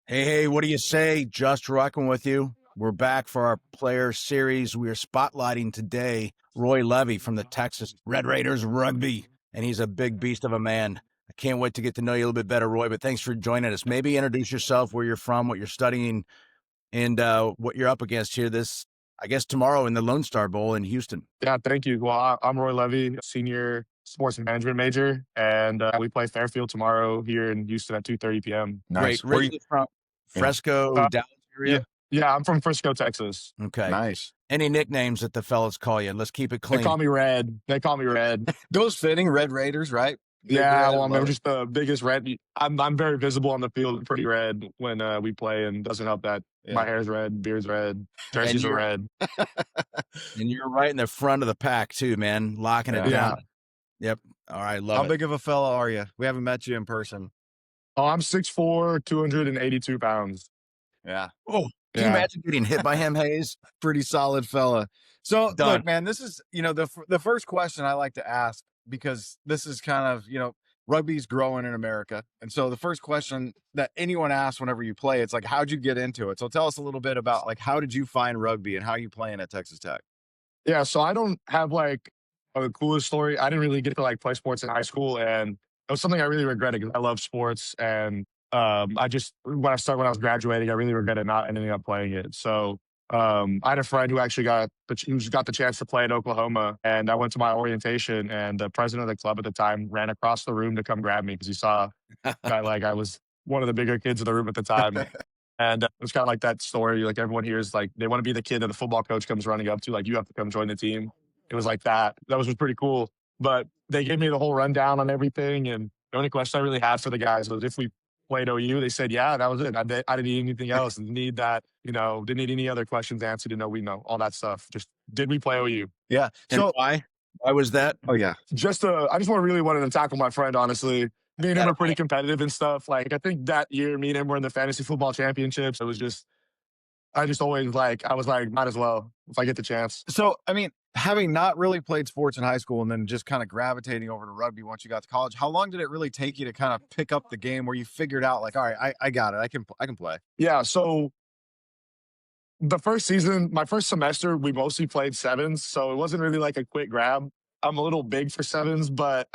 Hey, what do you say? Just rocking with you. We're back for our player series. We are spotlighting today Roy Levy from the Texas Red Raiders rugby, and he's a big beast of a man. I can't wait to get to know you a little bit better, Roy, but thanks for joining us. Maybe introduce yourself, where you're from, what you're studying, and what you're up against here I guess, tomorrow in the Lone Star Bowl in Houston. Yeah, thank you. Well, I'm Roy Levy, senior sports management major, and we play Fairfield tomorrow here in Houston at 2:30 p.m. Great. Nice. Where you? Originally from Yeah. Fresco, Uh, Dallas yeah, area? yeah, I'm from Frisco, Texas. Okay. Nice. Any nicknames that the fellas call you? Let's keep it They clean. call me Red. They call me Red. Those fitting Red Raiders, right? Big Yeah, red, well, I'm love it. just the biggest red. I'm very visible on the field, pretty red when we play, and doesn't help that my Yeah. hair's red, beard's red, jerseys are you're- red. And you're right in the front of the pack too, man, locking it Yeah. down. Yeah. Yep. All right, love How it. big of a fella are you? We haven't met you in person. Oh, I'm 6'4", 282 pounds. Yeah. Oh, can you Yeah. imagine getting hit by him, Hayes? Pretty solid fella. So Done. look, man, this is, the first question I like to ask, because this is kind of, rugby's growing in America. And so the first question that anyone asks whenever you play, it's like, how'd you get into it? So tell us a little bit about, like, how did you find rugby and how you playing at Texas Tech? Yeah, so I don't have like the coolest story. I didn't really get to like play sports in high school, and it was something I really regretted because I love sports, and I just when I was graduating, I really regretted not ending up playing it. So I had a friend who actually got the chance to play in Oklahoma, and I went to my orientation, and the president of the club at the time ran across the room to come grab me because he saw that like I was one of the bigger kids in the room at the time. And it's kind of like that story. Like everyone here is like, they want to be the kid that the football coach comes running up to. Like, you have to come join the team. It was like that. That was pretty cool. But they gave me the whole rundown on everything. And the only question I really had for the guys was if we played OU. They said, yeah, that was it. I didn't need anything else. Didn't need that, didn't need any other questions answered. We know all that stuff. Just, did we play OU? Yeah. And So, why? Why was that? oh yeah. I just really wanted to tackle my friend, honestly. Me and him are pretty competitive and stuff. Like, I think that year, me and him were in the fantasy football championships. It was just, I just always I was like, might as well if I get the chance. So, I mean, having not really played sports in high school and then just kind of gravitating over to rugby once you got to college, how long did it really take you to kind of pick up the game where you figured out, like, all right, I got it. I can play. Yeah. So the first season, my first semester, we mostly played sevens. So it wasn't really like a quick grab. I'm a little big for sevens, but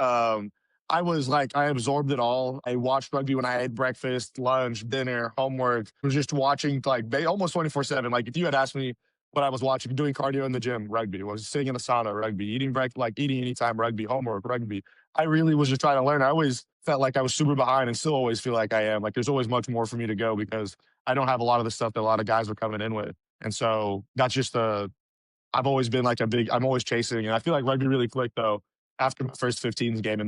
I was like, I absorbed it all. I watched rugby when I ate breakfast, lunch, dinner, homework. I was just watching like almost 24/7. Like, if you had asked me what I was watching, doing cardio in the gym, rugby, was sitting in the sauna, rugby, eating anytime, rugby, homework, rugby. I really was just trying to learn. I always felt like I was super behind and still always feel like I am. Like, there's always much more for me to go because I don't have a lot of the stuff that a lot of guys are coming in with. And so that's just I've always been like I'm always chasing. And I feel like rugby really clicked though after my first 15s game in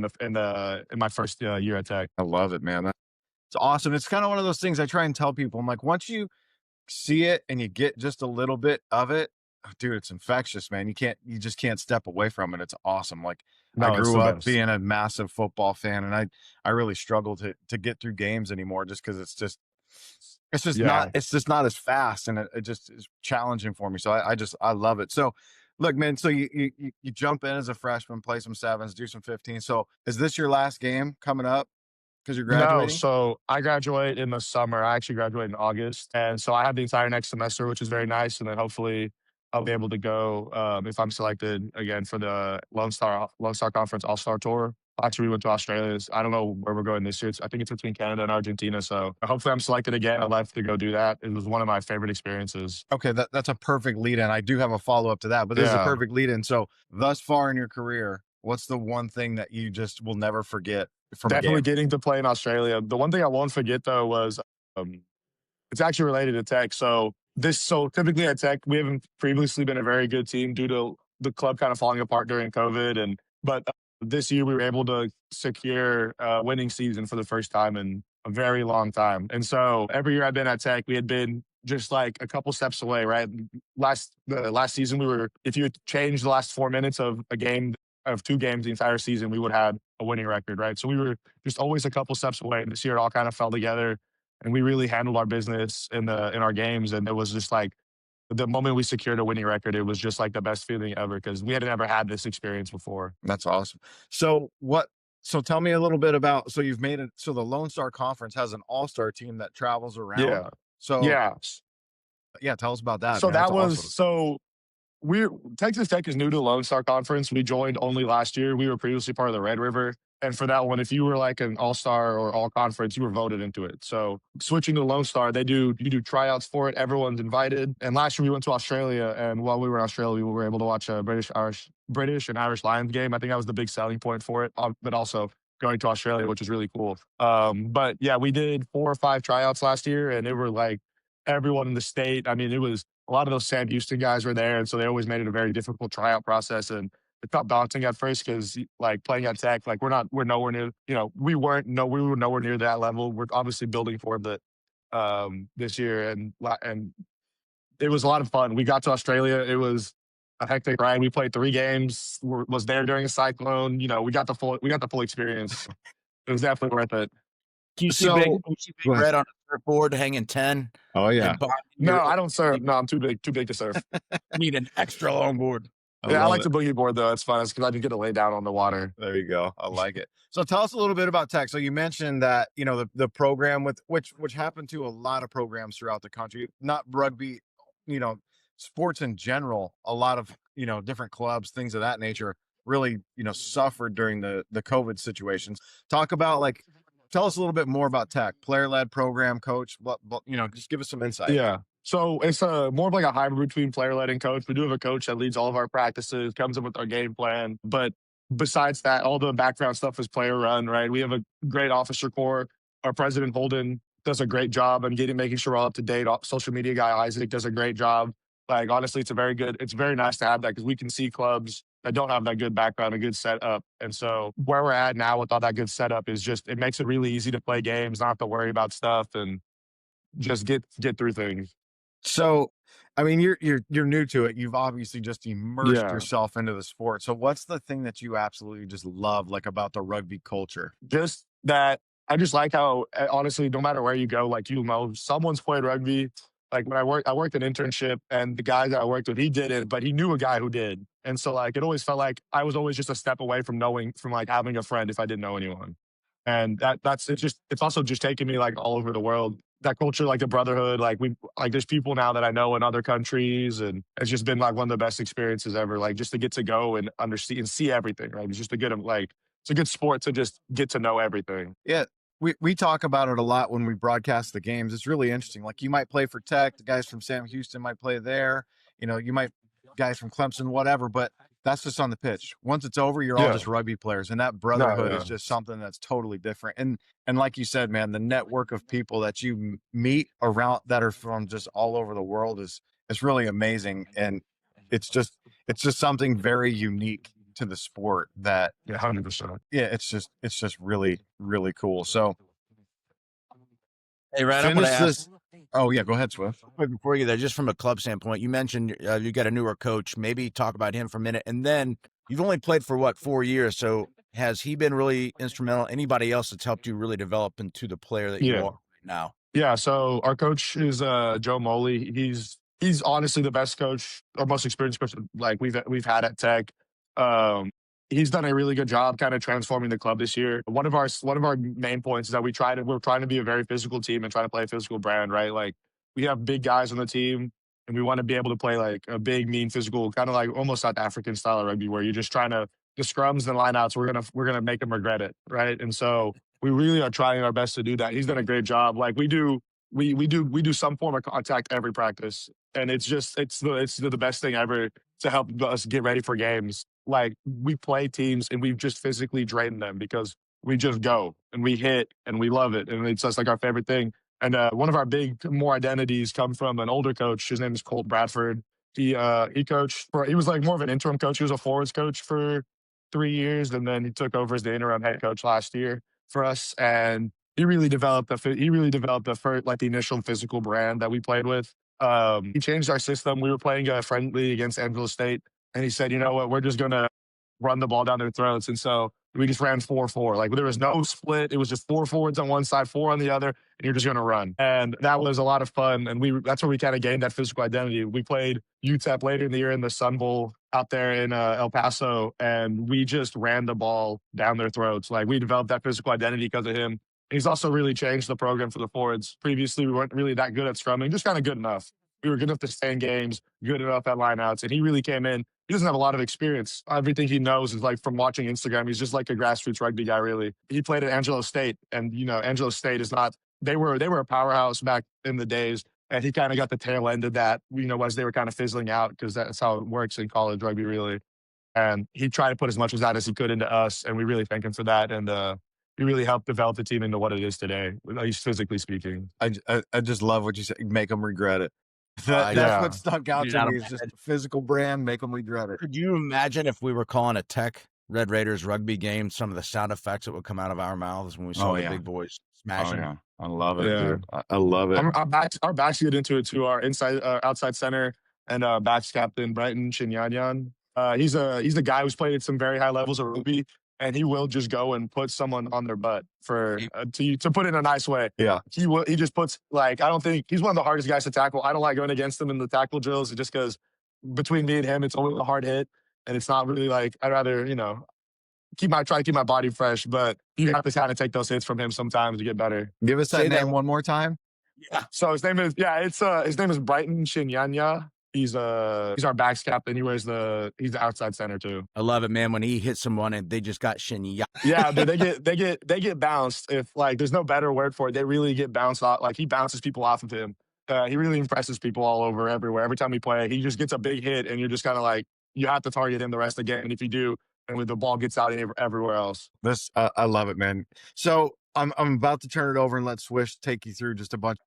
my first year at Tech. I love it, man. It's awesome. It's kind of one of those things I try and tell people. I'm like, once you see it and you get just a little bit of it, dude, it's infectious, man. You just can't step away from it. It's awesome. Like, No, I it's grew the up best. being a massive football fan, and I really struggle to get through games anymore just because Yeah. it's just not as fast, and it just is challenging for me. So I love it. So look, man, so you jump in as a freshman, play some sevens, do some 15. So is this your last game coming up because you're No, graduating? so I graduate in the summer. I actually graduate in August. And so I have the entire next semester, which is very nice. And then hopefully I'll be able to go if I'm selected again for the Lone Star Conference All-Star Tour. Actually, we went to Australia. I don't know where we're going this year. I think it's between Canada and Argentina. So hopefully I'm selected again. I'd love to go do that. It was one of my favorite experiences. Okay, that's a perfect lead in. I do have a follow-up to that, but this is a Yeah. perfect lead in. So thus far in your career, what's the one thing that you just will never forget from a Definitely game? getting to play in Australia. The one thing I won't forget though was it's actually related to Tech. So typically at Tech, we haven't previously been a very good team due to the club kind of falling apart during COVID. But this year we were able to secure a winning season for the first time in a very long time. And so every year I've been at Tech, we had been just like a couple steps away, right? The last season if you had changed the last 4 minutes of a game of two games the entire season, we would have had a winning record, right? So we were just always a couple steps away. And this year it all kind of fell together and we really handled our business in our games. And it was just like the moment we secured a winning record, it was just like the best feeling ever because we had never had this experience before. That's awesome. So So tell me a little bit about, so you've made it, so the Lone Star Conference has an all-star team that travels around. Yeah. So Yeah. yeah, tell us about that, So man. That's that was awesome. so we're Texas Tech is new to the Lone Star Conference. We joined only last year. We were previously part of the Red River. And for that one, if you were like an all-star or all conference, you were voted into it. So switching to Lone Star, you do tryouts for it. Everyone's invited. And last year we went to Australia, and while we were in Australia, we were able to watch a British and Irish Lions game. I think that was the big selling point for it. But also going to Australia, which is really cool. But yeah, we did 4 or 5 tryouts last year, and it were like everyone in the state. I mean, it was a lot of those Sam Houston guys were there, and so they always made it a very difficult tryout process. And it felt daunting at first because like playing at Tech, like we're nowhere near, we were nowhere near that level. We're obviously building for it this year, and it was a lot of fun. We got to Australia. It was a hectic ride. We played 3 games. Was there during a cyclone. We got the full experience. It was definitely worth it. So You see go Big ahead. Red on a surfboard hanging 10? Oh yeah. And behind No, your- I don't surf. No, I'm too big to surf. need an extra longboard. Yeah, I love like it. the boogie board though. It's fun. It's because I can get to lay down on the water. There you go. I like it. So tell us a little bit about Tech. So you mentioned that, the program with which happened to a lot of programs throughout the country, not rugby, you know, sports in general, a lot of, different clubs, things of that nature really, suffered during the COVID situations. Talk about tell us a little bit more about Tech, player-led program, coach, just give us some insight. Yeah. So it's more of like a hybrid between player-led and coach. We do have a coach that leads all of our practices, comes up with our game plan. But besides that, all the background stuff is player run, right? We have a great officer corps. Our president Holden does a great job on making sure we're all up to date. Social media guy Isaac does a great job. Like honestly, it's very nice to have that because we can see clubs that don't have that good background, a good setup. And so where we're at now with all that good setup is just it makes it really easy to play games, not have to worry about stuff and just get through things. So, I mean, you're new to it. You've obviously just immersed Yeah. yourself into the sport. So, what's the thing that you absolutely just love, about the rugby culture? Just that I just like how honestly, no matter where you go, like someone's played rugby. Like when I worked an internship, and the guy that I worked with, he did it, but he knew a guy who did, and so like it always felt like I was always just a step away from like having a friend if I didn't know anyone, and that's it's also just taken me like all over the world. That culture, like the brotherhood, there's people now that I know in other countries, and it's just been like one of the best experiences ever. Like just to get to go and understand and see everything, right? It's just it's a good sport to just get to know everything. Yeah, we talk about it a lot when we broadcast the games. It's really interesting. Like you might play for Tech, the guys from Sam Houston might play there. You might guys from Clemson, whatever. But that's just on the pitch. Once it's over, you're all Yeah. just rugby players, and that brotherhood is yeah. just something that's totally different. And like you said, man, the network of people that you meet around that are from just all over the world is really amazing, and it's just something very unique to the sport that Yeah, 100%. yeah, it's just really really cool. So Hey, Red, I want finish to ask this. Oh yeah, go ahead, Swift. quick before you get there, just from a club standpoint, you mentioned you got a newer coach. Maybe talk about him for a minute. And then you've only played for 4 years. So has he been really instrumental? Anybody else that's helped you really develop into the player that you Yeah. are right now? Yeah, so our coach is Joe Moley. He's honestly the best coach, or most experienced coach like we've had at Tech. Um, he's done a really good job kind of transforming the club this year. One of our main points is that we're trying to be a very physical team and trying to play a physical brand, right? Like we have big guys on the team, and we want to be able to play like a big, mean, physical, kind of like almost South African style of rugby, where you're just trying to the scrums and lineouts. We're gonna make them regret it, right? And so we really are trying our best to do that. He's done a great job. Like we do some form of contact every practice, and it's the best thing ever to help us get ready for games. Like we play teams and we just physically drain them because we just go and we hit and we love it, and it's just like our favorite thing. And one of our more identities come from an older coach. His name is Colt Bradford. He was like more of an interim coach. He was a forwards coach for 3 years, and then he took over as the interim head coach last year for us, and he really developed the initial physical brand that we played with. He changed our system. We were playing a friendly against Angelo State, and he said, "You know what? We're just gonna run the ball down their throats." And so We just ran 4-4. Like there was no split. It was just 4 forwards on one side, 4 on the other, and you're just going to run. And that was a lot of fun. And that's where we kind of gained that physical identity. We played UTEP later in the year in the Sun Bowl out there in El Paso, and we just ran the ball down their throats. Like we developed that physical identity because of him. He's also really changed the program for the forwards. Previously, we weren't really that good at scrumming, just kind of good enough. We were good enough to stay in games, good enough at lineouts, and he really came in. He doesn't have a lot of experience. Everything he knows is like from watching Instagram. He's just like a grassroots rugby guy, really. He played at Angelo State, and Angelo State is not. They were a powerhouse back in the days, and he kind of got the tail end of that. As they were kind of fizzling out, because that's how it works in college rugby, really. And he tried to put as much of that as he could into us, and we really thank him for that. And he really helped develop the team into what it is today, at least physically speaking. I just love what you said. Make them regret it. That's what stuck out to me. Is just physical brand. Make them regret it. Could you imagine if we were calling a Tech Red Raiders rugby game, some of the sound effects that would come out of our mouths when we saw the big boys smashing? Oh, yeah. I love it. Yeah. Dude. I love it. Our backs get into it too. Our outside center and backs captain Brighton Shinyanyan. He's a guy who's played at some very high levels of rugby, and he will just go and put someone on their butt for to put it in a nice way. Yeah, he just puts, like, I don't think he's one of the hardest guys to tackle. I don't like going against him in the tackle drills just because between me and him, it's always a hard hit, and it's not really like, I'd rather try to keep my body fresh, but you have to kind of take those hits from him sometimes to get better. Give us that name one more time. Yeah. So his name is Brighton Shinyanya. He's our backs captain. He's the outside center too. I love it, man. When he hits someone and they just got shinya. Yeah, dude, they get bounced. If like there's no better word for it, they really get bounced off. Like he bounces people off of him. He really impresses people all over, everywhere. Every time we play, he just gets a big hit, and you're just kind of like, you have to target him the rest of the game. And if you do, and when the ball gets out everywhere else. I love it, man. So I'm about to turn it over and let Swish take you through just a bunch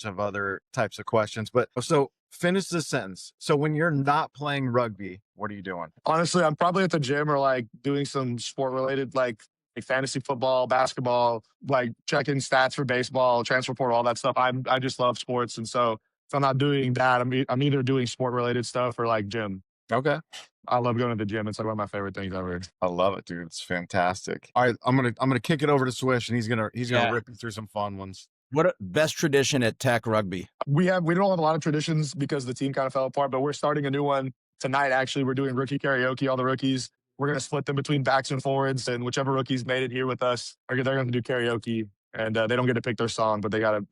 of other types of questions. But so finish this sentence. So when you're not playing rugby, what are you doing? Honestly, I'm probably at the gym or like doing some sport related, like fantasy football, basketball, like checking stats for baseball, transfer portal, all that stuff. I just love sports, and so if I'm not doing that, I'm either doing sport related stuff or like gym. Okay. I love going to the gym. It's like one of my favorite things ever. I love it, dude. It's fantastic. All right, I'm gonna kick it over to Swish, and he's gonna rip you through some fun ones. What a best tradition at Tech Rugby? We don't have a lot of traditions because the team kind of fell apart, but we're starting a new one tonight. Actually, we're doing rookie karaoke. All the rookies, we're going to split them between backs and forwards, and whichever rookies made it here with us, they're going to do karaoke. And they don't get to pick their song, but they gotta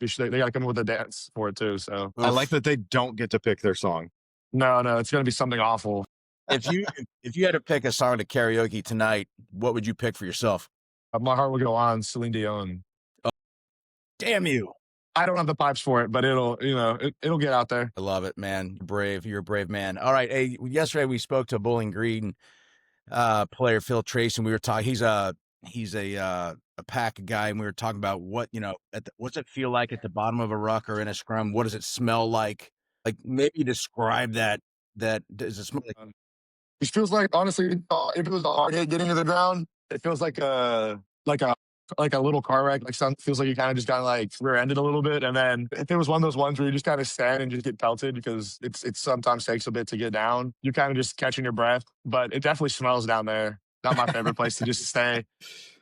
come up with a dance for it too. So I like that they don't get to pick their song. No, it's going to be something awful. If you had to pick a song to karaoke tonight, what would you pick for yourself? My Heart Will Go On, Celine Dion. Oh, damn you! I don't have the pipes for it, but it'll get out there. I love it, man. You're a brave man. All right. Hey, yesterday we spoke to Bowling Green player Phil Trace, and we were talking. He's a pack guy, and we were talking about what's it feel like at the bottom of a ruck or in a scrum? What does it smell like? Like maybe describe that. Does it smell like? It feels like, honestly, if it was a hard hit getting to the ground, it feels like a little car wreck. Like feels like you kind of just got like rear-ended a little bit. And then if it was one of those ones where you just kind of stand and just get pelted because it sometimes takes a bit to get down, you're kind of just catching your breath. But it definitely smells down there. Not my favorite place to just stay.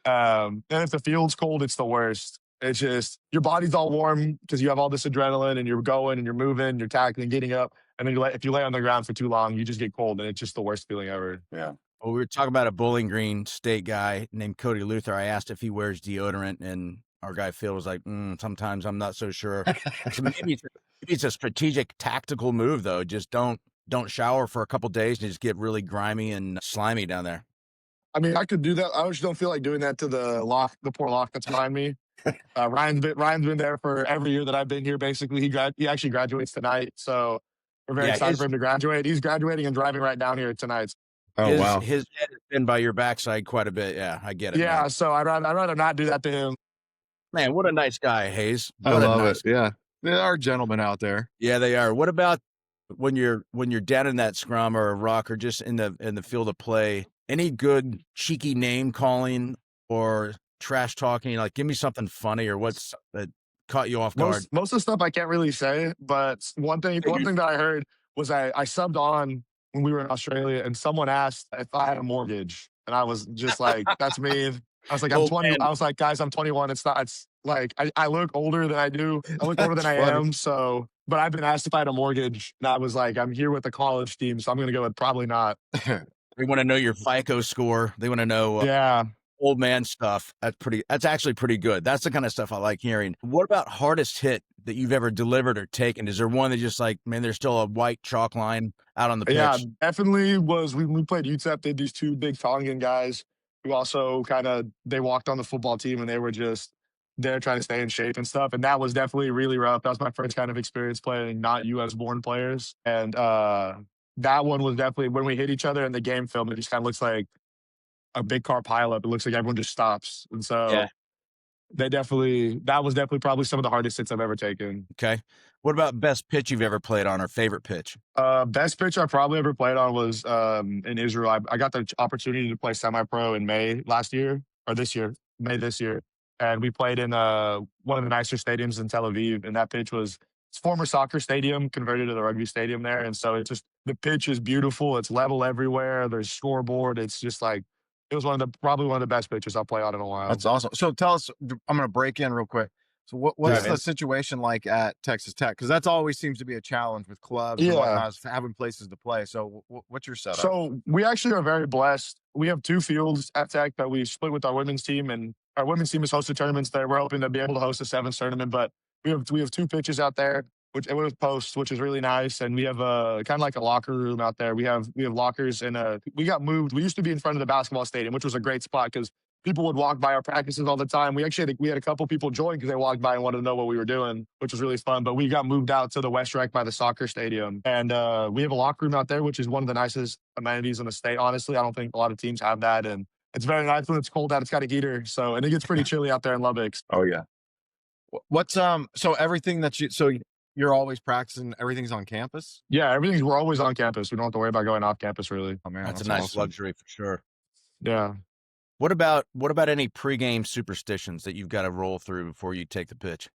And if the field's cold, it's the worst. It's just your body's all warm because you have all this adrenaline and you're going and you're moving, you're tackling, getting up. And then if you lay on the ground for too long, you just get cold, and it's just the worst feeling ever. Yeah. Well, we were talking about a Bowling Green State guy named Cody Luther. I asked if he wears deodorant, and our guy Phil was like, sometimes I'm not so sure. So maybe it's a strategic, tactical move, though. Just don't shower for a couple days and just get really grimy and slimy down there. I mean, I could do that. I just don't feel like doing that to the poor lock that's behind me. Ryan's been there for every year that I've been here. Basically, he actually graduates tonight, so we're very excited for him to graduate. He's graduating and driving right down here tonight. Oh, wow. His head has been by your backside quite a bit. Yeah, I get it. Yeah, man. So I'd rather not do that to him. Man, what a nice guy, Hayes. I love it. Yeah, they are gentlemen out there. Yeah, they are. What about when you're down in that scrum or a ruck or just in the field of play? Any good cheeky name calling or trash talking? Like, give me something funny or what's that caught you off guard. Most of the stuff I can't really say, but one thing that I heard was I subbed on when we were in Australia, and someone asked if I had a mortgage. And I was just like, that's me. I was like, I'm Old 20. man. I was like, guys, I'm 21. It's like, I look older than I do. I look older than That's I funny. am. So, but I've been asked if I had a mortgage. And I was like, I'm here with the college team. So I'm going to go with probably not. They want to know your FICO score. They want to know Yeah. old man stuff. That's actually pretty good. That's the kind of stuff I like hearing. What about hardest hit that you've ever delivered or taken? Is there one that just like, man, there's still a white chalk line out on the Yeah, pitch? definitely was. We played UTEP. They had these two big Tongan guys who also they walked on the football team and they were just there trying to stay in shape and stuff. And that was definitely really rough. That was my first kind of experience playing not US born players. And that one was definitely when we hit each other in the game film, it just kind of looks like a big car pileup. It looks like everyone just stops. And Yeah. so that was definitely probably some of the hardest hits I've ever taken. Okay. What about best pitch you've ever played on or favorite pitch? Best pitch I probably ever played on was in Israel. I got the opportunity to play semi-pro in May last year, or this year, May this year. And we played in one of the nicer stadiums in Tel Aviv. And that pitch was it's former soccer stadium converted to the rugby stadium there. And so it's just the pitch is beautiful. It's level everywhere. There's scoreboard. It's just like it was probably one of the best pitches I'll play on in a while. That's awesome. So tell us, I'm going to break in real quick. So what's Yeah, the situation like at Texas Tech? Because that's always seems to be a challenge with clubs and Yeah. whatnot, is having places to play. So what's your setup? So we actually are very blessed. We have two fields at Tech that we split with our women's team, and our women's team has hosted tournaments there. We're hoping to be able to host a sevens tournament, but we have two pitches out there, which with posts, which is really nice. And we have a kind of like a locker room out there. We have lockers and we got moved. We used to be in front of the basketball stadium, which was a great spot because people would walk by our practices all the time. We had a couple people join because they walked by and wanted to know what we were doing, which was really fun. But we got moved out to the West Rec by the soccer stadium. And we have a locker room out there, which is one of the nicest amenities in the state. Honestly, I don't think a lot of teams have that. And it's very nice when it's cold out. It's got a heater. And it gets pretty chilly out there in Lubbock. Oh yeah. What's so everything that you're always practicing, everything's on campus? Yeah, we're always on campus. We don't have to worry about going off campus really. Oh man, That's a nice awesome. luxury for sure. Yeah. What about any pregame superstitions that you've got to roll through before you take the pitch?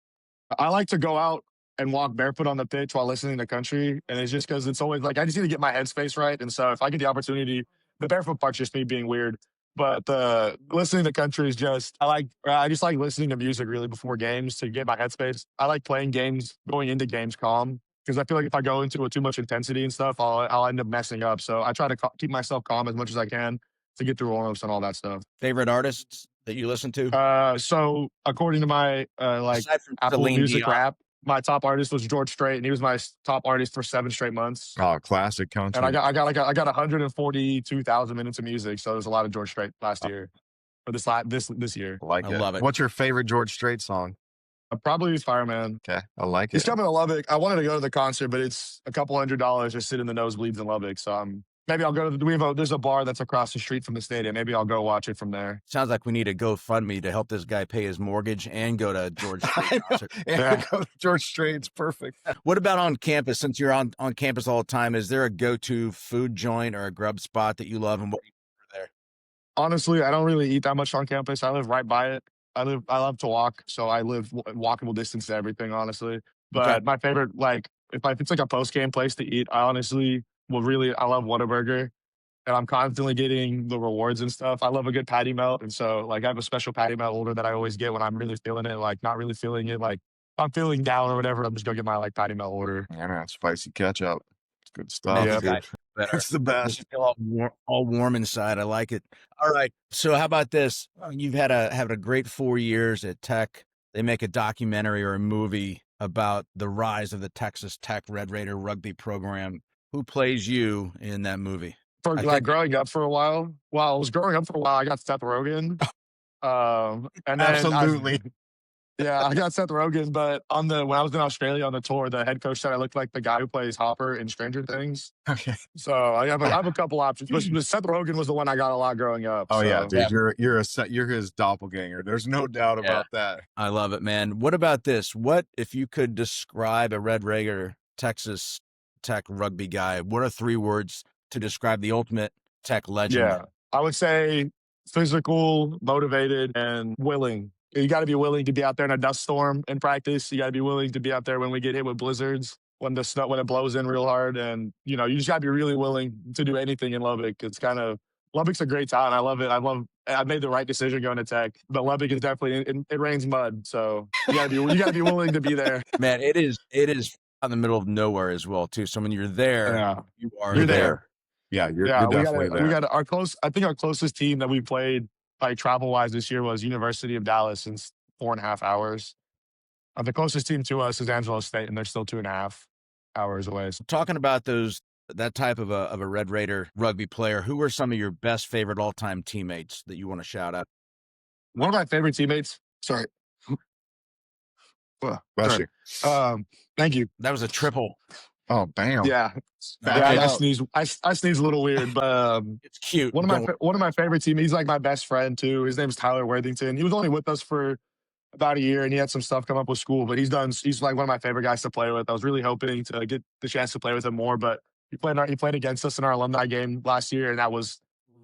I like to go out and walk barefoot on the pitch while listening to country. And it's just because it's always like I just need to get my headspace right. And so if I get the opportunity, the barefoot part's just me being weird. But the listening to country is just I just like listening to music really before games to get my headspace. I like playing games, going into games calm. Because I feel like if I go into it too much intensity and stuff, I'll end up messing up. So I try to keep myself calm as much as I can to get through warm-ups and all that stuff. Favorite artists that you listen to? So according to my Aside from Apple Celine Music Dion. rap, my top artist was George Strait, and he was my top artist for 7 straight months. Oh, classic country. And I got 142,000 minutes of music, so there's a lot of George Strait last year, or this year. I like I it. love it. What's your favorite George Strait song? Probably Fireman. Okay, I like He's it. coming to Lubbock. I wanted to go to the concert, but it's a couple $100 just sit in the nosebleeds in Lubbock. So maybe I'll go to there's a bar that's across the street from the stadium. Maybe I'll go watch it from there. Sounds like we need a GoFundMe to help this guy pay his mortgage and go to George Strait concert. Yeah, go to George Strait. It's perfect. What about on campus? Since you're on campus all the time, is there a go-to food joint or a grub spot that you love, and what do you do there? Honestly, I don't really eat that much on campus. I live right by it. I love to walk, so I live walkable distance to everything, honestly. But Okay. my favorite, if it's like a post-game place to eat, I honestly I love Whataburger, and I'm constantly getting the rewards and stuff. I love a good patty melt, and so I have a special patty melt order that I always get when I'm really feeling it, not really feeling it, if I'm feeling down or whatever, I'm just gonna get my patty melt order. Yeah, man, spicy ketchup. It's good stuff. Makes Yeah. the guy feel better. It's the Makes best. you feel all warm inside. I like it. All right. So how about this? You've had a great 4 years at Tech. They make a documentary or a movie about the rise of the Texas Tech Red Raider rugby program. Who plays you in that movie? For I think- growing up for a while, I was growing up for a while, I got Seth Rogen. And then Absolutely. I got Seth Rogen, but when I was in Australia on the tour, the head coach said I looked like the guy who plays Hopper in Stranger Things. Okay. So I have a couple options, but Seth Rogen was the one I got a lot growing up. Oh so. yeah, dude, you're his doppelganger. There's no doubt about that. I love it, man. What about this? What if you could describe a Red Raider Texas Tech rugby guy? What are 3 words to describe the ultimate Tech legend? Yeah, I would say physical, motivated, and willing. You got to be willing to be out there in a dust storm in practice. You got to be willing to be out there when we get hit with blizzards, when it blows in real hard. And, you just got to be really willing to do anything in Lubbock. It's kind of Lubbock's a great town. I love it. I made the right decision going to Tech, but Lubbock is definitely it rains mud, so you gotta be willing to be there. Man, it is out in the middle of nowhere as well too. So when you're there, Yeah, you are you're there. Yeah, you're Yeah, definitely there. we got I think our closest team that we played like travel wise this year was University of Dallas, and it's 4.5 hours. The closest team to us is Angelo State, and they're still 2.5 hours away. So Talking about that type of a Red Raider rugby player, who are some of your best favorite all time teammates that you want to shout out? one of my favorite teammates. Sorry. Bless you. Thank you. That was a triple. Oh, bam. Yeah, No, yeah. I out. sneeze. I sneeze a little weird, but it's cute. one of my favorite teammates. He's like my best friend too. His name's Tyler Worthington. He was only with us for about a year, and he had some stuff come up with school. But he's like one of my favorite guys to play with. I was really hoping to get the chance to play with him more, but he played against us in our alumni game last year, and that was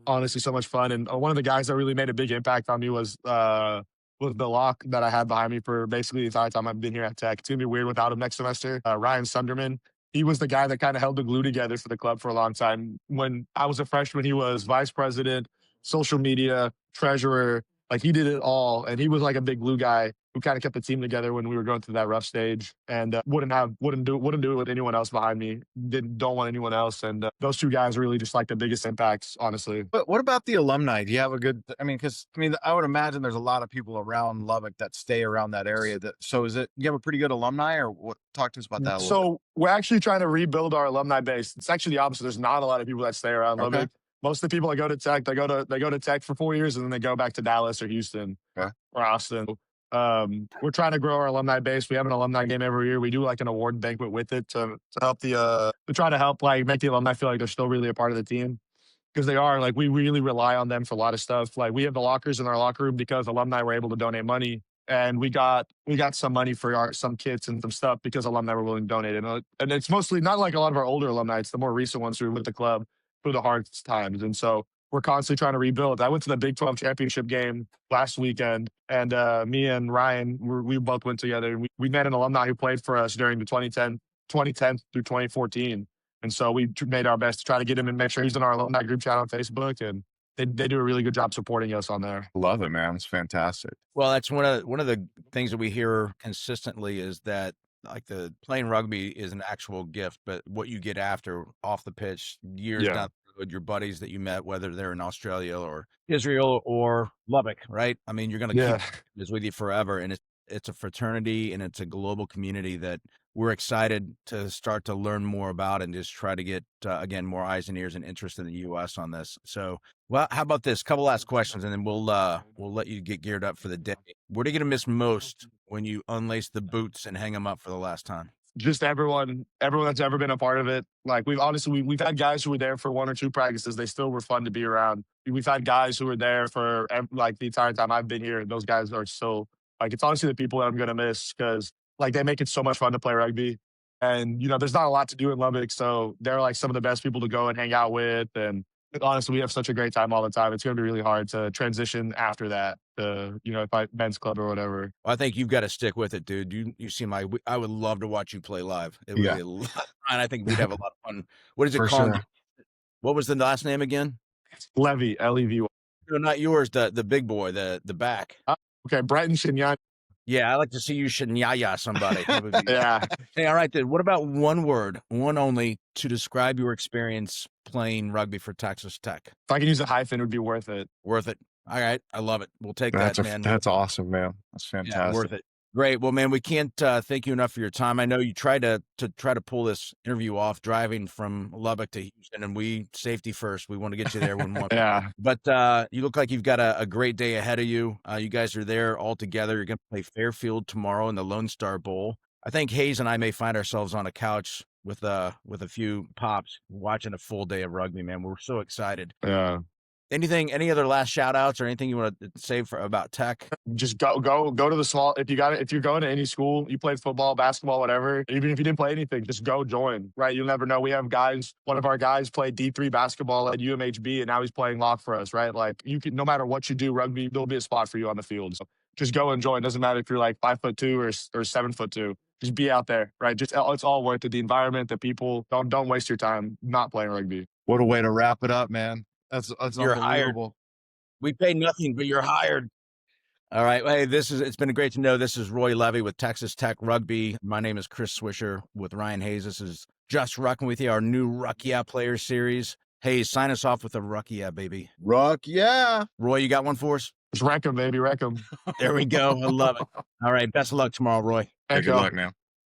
honestly so much fun. And one of the guys that really made a big impact on me was the lock that I had behind me for basically the entire time I've been here at Tech. It's gonna be weird without him next semester. Ryan Sunderman. He was the guy that kind of held the glue together for the club for a long time. When I was a freshman, he was vice president, social media, treasurer. Like he did it all, and he was like a big glue guy who kind of kept the team together when we were going through that rough stage. And wouldn't do it with anyone else behind me. Don't want anyone else. And those two guys really just like the biggest impacts, honestly. But what about the alumni? Do you have a good? I mean, I would imagine there's a lot of people around Lubbock that stay around that area. So you have a pretty good alumni, or what? Talk to us about that. So we're actually trying to rebuild our alumni base. It's actually the opposite. There's not a lot of people that stay around Lubbock. Most of the people that go to Tech, they go to Tech for 4 years and then they go back to Dallas or Houston or Austin. We're trying to grow our alumni base. We have an alumni game every year. We do like an award banquet with it to help to try to help like make the alumni feel like they're still really a part of the team, because they are. Like we really rely on them for a lot of stuff. Like we have the lockers in our locker room because alumni were able to donate money. And we got some money for some kits and some stuff because alumni were willing to donate it. And it's mostly not like a lot of our older alumni. It's the more recent ones who are with the club through the hard times. And so we're constantly trying to rebuild. I went to the Big 12 championship game last weekend, and me and Ryan, we both went together. We met an alumni who played for us during the 2010 through 2014. And so we made our best to try to get him and make sure he's in our alumni group chat on Facebook. And they do a really good job supporting us on there. Love it, man. It's fantastic. Well, that's one of the things that we hear consistently is that like the playing rugby is an actual gift, but what you get after off the pitch, years down the road, your buddies that you met, whether they're in Australia or Israel or Lubbock, right? I mean, you're going to keep this with you forever, and it's a fraternity and it's a global community that we're excited to start to learn more about and just try to get again more eyes and ears and interest in the U.S. on this. So, well, how about this? Couple last questions, and then we'll let you get geared up for the day. What are you gonna miss most when you unlace the boots and hang them up for the last time? Just everyone that's ever been a part of it. Like we've had guys who were there for 1 or 2 practices. They still were fun to be around. We've had guys who were there for like the entire time I've been here. Those guys are still like, it's honestly the people that I'm gonna miss, because like they make it so much fun to play rugby. And there's not a lot to do in Lubbock, so they're like some of the best people to go and hang out with. And honestly, we have such a great time all the time. It's going to be really hard to transition after that to, if I men's club or whatever. Well, I think you've got to stick with it, dude. You seem like I would love to watch you play live. It would be a lot, and I think we'd have a lot of fun. What is it called? Sure. What was the last name again? Levy, Levy. No, not yours. The big boy, the back. Okay, Brighton Shinyan. Yeah, I like to see you shinyaya somebody. Yeah. Hey, all right, then. What about one word, one only, to describe your experience playing rugby for Texas Tech? If I can use a hyphen, it would be worth it. Worth it. All right, I love it. We'll take that, man. That's awesome, man. That's fantastic. Yeah, worth it. Great. Well, man, we can't thank you enough for your time. I know you tried to pull this interview off driving from Lubbock to Houston, and we safety first. We want to get you there when one. Yeah. But you look like you've got a great day ahead of you. You guys are there all together. You're going to play Fairfield tomorrow in the Lone Star Bowl. I think Hayes and I may find ourselves on a couch with a few pops watching a full day of rugby, man. We're so excited. Yeah. Any other last shout outs or anything you want to say about Tech? Just go to the small. If you're going to any school, you played football, basketball, whatever, even if you didn't play anything, just go join, right? You'll never know. We have guys, one of our guys played D3 basketball at UMHB, and now he's playing lock for us, right? Like you can, no matter what you do, rugby, there'll be a spot for you on the field. So just go and join. Doesn't matter if you're like 5'2" or 7'2". Just be out there, right? It's all worth it. The environment, the people. Don't waste your time not playing rugby. What a way to wrap it up, man. That's You're hired. unbelievable. We pay nothing, but you're hired. All right. Hey, it's been great to know. This is Roy Levy with Texas Tech Rugby. My name is Chris Swisher with Ryan Hayes. This is Just Rucking with you, our new Ruck Yeah Player Series. Hey, sign us off with a Ruck Yeah, baby. Ruck, yeah. Roy, you got one for us? Just wreck 'em, baby, wreck 'em. There we go. I love it. All right. Best of luck tomorrow, Roy. Thank Good y'all. luck now.